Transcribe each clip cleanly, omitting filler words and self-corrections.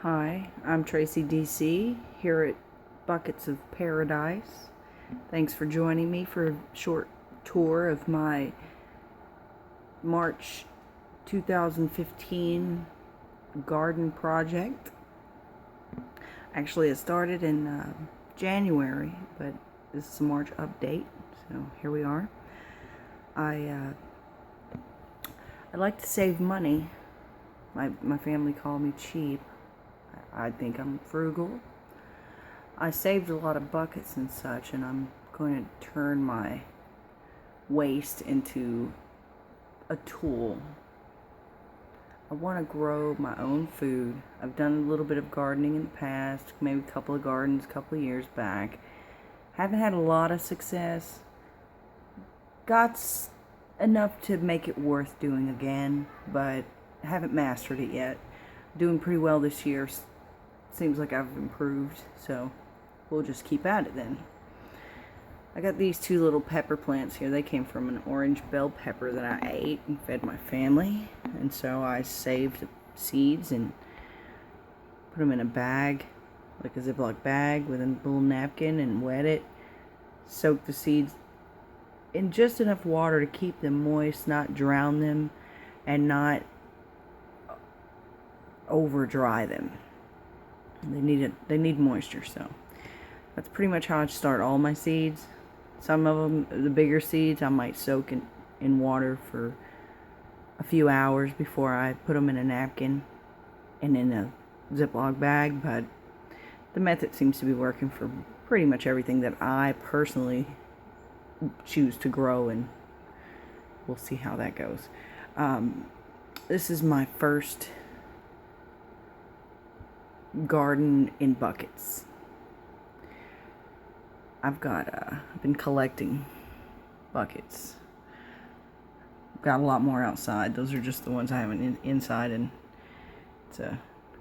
Hi, I'm Tracy DC here at Buckets of Paradise. Thanks for joining me for a short tour of my March 2015 garden project. Actually, it started in January, but this is a March update, so here we are. I like to save money. My family called me cheap. I think I'm frugal. I saved a lot of buckets and such, and I'm going to turn my waste into a tool. I want to grow my own food. I've done a little bit of gardening in the past, maybe a couple of gardens a couple of years back. Haven't had a lot of success. Got enough to make it worth doing again, but haven't mastered it yet. Doing pretty well this year. Seems like I've improved, so we'll just keep at it then. I got these two little pepper plants here. They came from an orange bell pepper that I ate and fed my family, and so I saved the seeds and put them in a bag, like a Ziploc bag with a little napkin, and wet it. Soaked the seeds in just enough water to keep them moist, not drown them, and not over dry them. They need moisture, so that's pretty much how I start all my seeds. Some of them, the bigger seeds, I might soak in water for a few hours before I put them in a napkin and in a Ziploc bag, but the method seems to be working for pretty much everything that I personally choose to grow, and we'll see how that goes. This is my first garden in buckets. I've been collecting buckets. Got a lot more outside. Those are just the ones I have inside, and it's a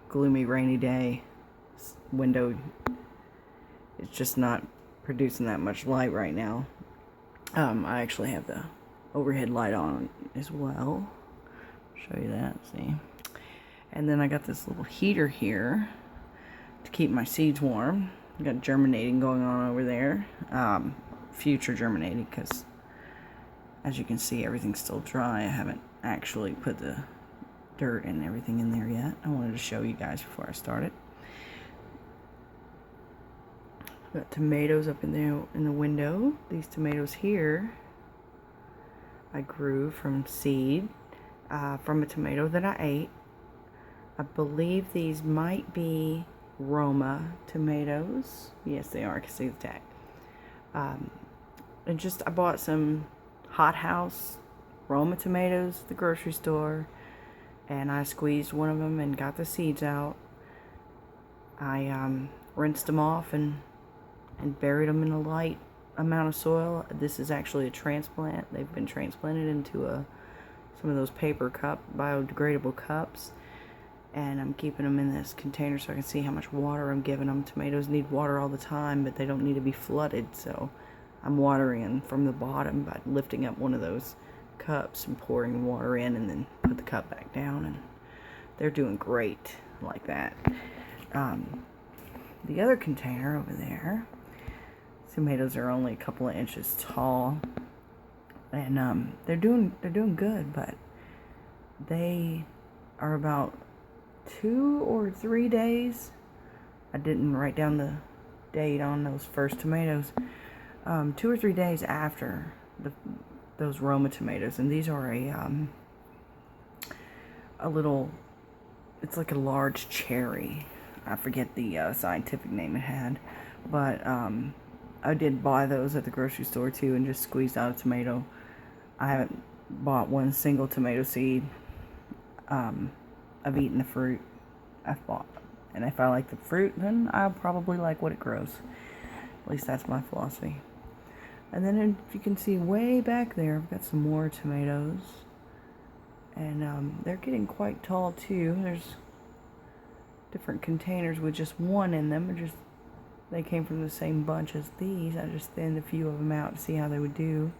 gloomy, rainy day. This window is just not producing that much light right now. I actually have the overhead light on as well. Show you that, see? And then I got this little heater here to keep my seeds warm. Got germinating going on over there. Future germinating, because as you can see, everything's still dry. I haven't actually put the dirt and everything in there yet. I wanted to show you guys before I started. Got tomatoes up in the window. These tomatoes here I grew from seed from a tomato that I ate. I believe these might be Roma tomatoes. Yes, they are. I can see the tag. I bought some hothouse Roma tomatoes at the grocery store, and I squeezed one of them and got the seeds out. I rinsed them off and buried them in a light amount of soil. This is actually a transplant. They've been transplanted into some of those paper biodegradable cups. And I'm keeping them in this container so I can see how much water I'm giving them. Tomatoes need water all the time, but they don't need to be flooded, so I'm watering them from the bottom by lifting up one of those cups and pouring water in, and then put the cup back down, and they're doing great like that. The other container over there, tomatoes are only a couple of inches tall, and they're doing good, but they are about 2 or 3 days. I didn't write down the date on those first tomatoes. 2 or 3 days after those Roma tomatoes, and these are a little. It's like a large cherry. I forget the scientific name it had, but I did buy those at the grocery store too, and just squeezed out a tomato. I haven't bought one single tomato seed. I've eaten the fruit I've bought, and if I like the fruit, then I'll probably like what it grows. At least that's my philosophy. And then if you can see way back there, I've got some more tomatoes, and they're getting quite tall too. There's different containers with just one in them. They came from the same bunch as these. I just thinned a few of them out to see how they would do.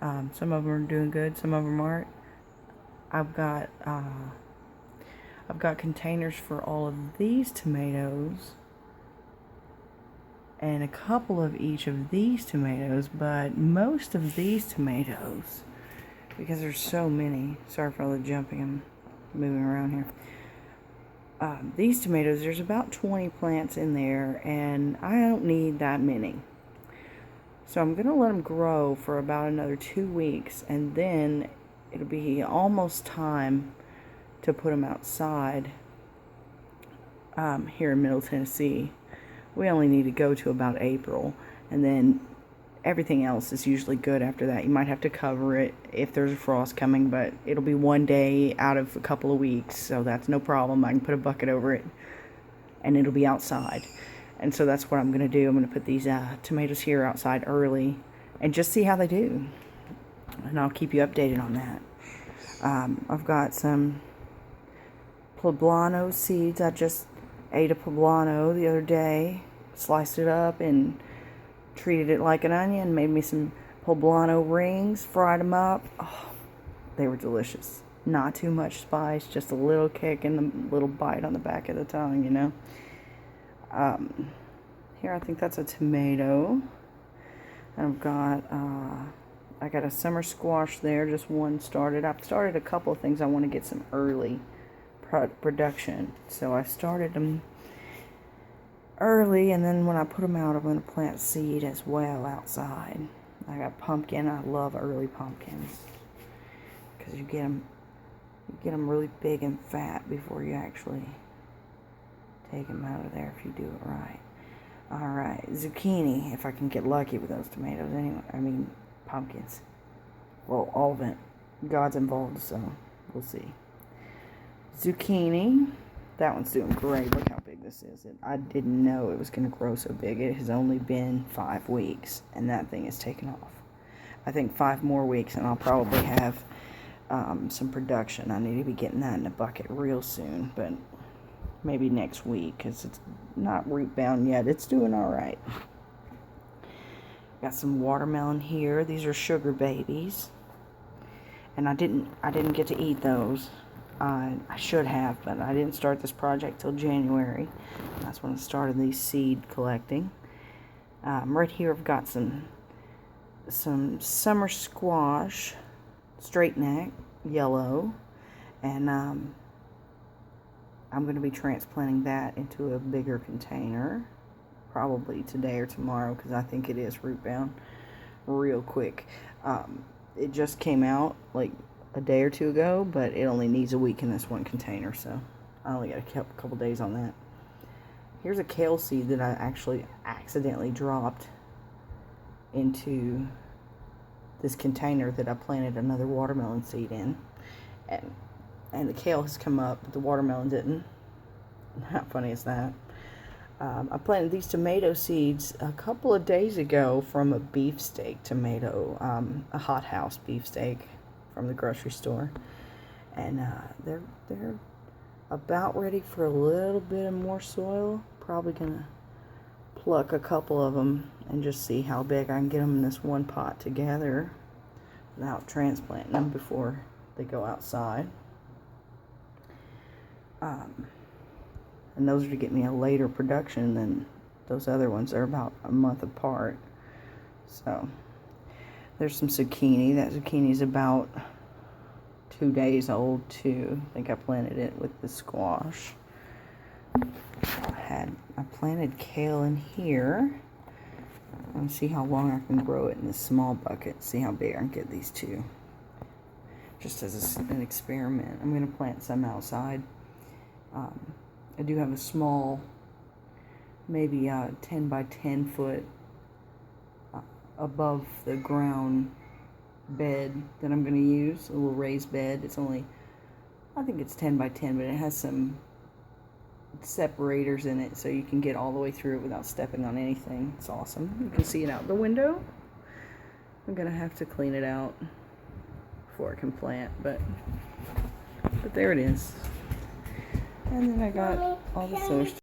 Some of them are doing good, some of them aren't. I've got I've got containers for all of these tomatoes and a couple of each of these tomatoes, but most of these tomatoes, because there's so many, sorry for all the jumping, I'm moving around here. These tomatoes, there's about 20 plants in there, and I don't need that many. So I'm going to let them grow for about another 2 weeks, and then it'll be almost time to put them outside here in Middle Tennessee. We only need to go to about April, and then everything else is usually good after that. You might have to cover it if there's a frost coming, but it'll be one day out of a couple of weeks, so that's no problem. I can put a bucket over it, and it'll be outside. And so that's what I'm going to do. I'm going to put these tomatoes here outside early and just see how they do. And I'll keep you updated on that. I've got some poblano seeds. I just ate a poblano the other day, sliced it up and treated it like an onion, made me some poblano rings, fried them up. Oh, they were delicious. Not too much spice, just a little kick and a little bite on the back of the tongue, you know. Here I think that's a tomato. And I got a summer squash there, just one started. I've started a couple of things I want to get some early production. So I started them early, and then when I put them out, I'm going to plant seed as well outside. I got pumpkin. I love early pumpkins because you get them really big and fat before you actually take them out of there if you do it right. Alright, zucchini, if I can get lucky with those tomatoes anyway. I mean, pumpkins. Well, all of it. God's involved, so we'll see. Zucchini, that one's doing great. Look how big this is. I didn't know it was going to grow so big. It has only been 5 weeks, and that thing is taken off. I think 5 more weeks, and I'll probably have some production. I need to be getting that in a bucket real soon, but maybe next week, because it's not root bound yet. It's doing all right. Got some watermelon here. These are sugar babies, and I didn't get to eat those. I should have, but I didn't start this project till January. That's when I started these seed collecting. Right here I've got some summer squash, straight neck, yellow, and I'm going to be transplanting that into a bigger container, probably today or tomorrow, because I think it is root bound real quick. It just came out like a day or two ago, but it only needs a week in this one container, so I only got a couple days on that. Here's a kale seed that I actually accidentally dropped into this container that I planted another watermelon seed in, and the kale has come up, but the watermelon didn't. How funny is that? I planted these tomato seeds a couple of days ago from a beefsteak tomato, a hot house beefsteak from the grocery store, and they're about ready for a little bit of more soil. Probably gonna pluck a couple of them and just see how big I can get them in this one pot together without transplanting them before they go outside. And those are to get me a later production than those other ones. They're about a month apart. So there's some zucchini. That zucchini is about 2 days old too. I think I planted it with the squash. I planted kale in here. Let's see how long I can grow it in this small bucket. See how big I can get these two. Just as an experiment. I'm going to plant some outside. I do have a small, maybe 10 by 10 foot above the ground bed that I'm going to use, a little raised bed. It's only, I think it's 10 by 10, but it has some separators in it so you can get all the way through it without stepping on anything. It's awesome. You can see it out the window. I'm going to have to clean it out before I can plant, but there it is. And then I got all the source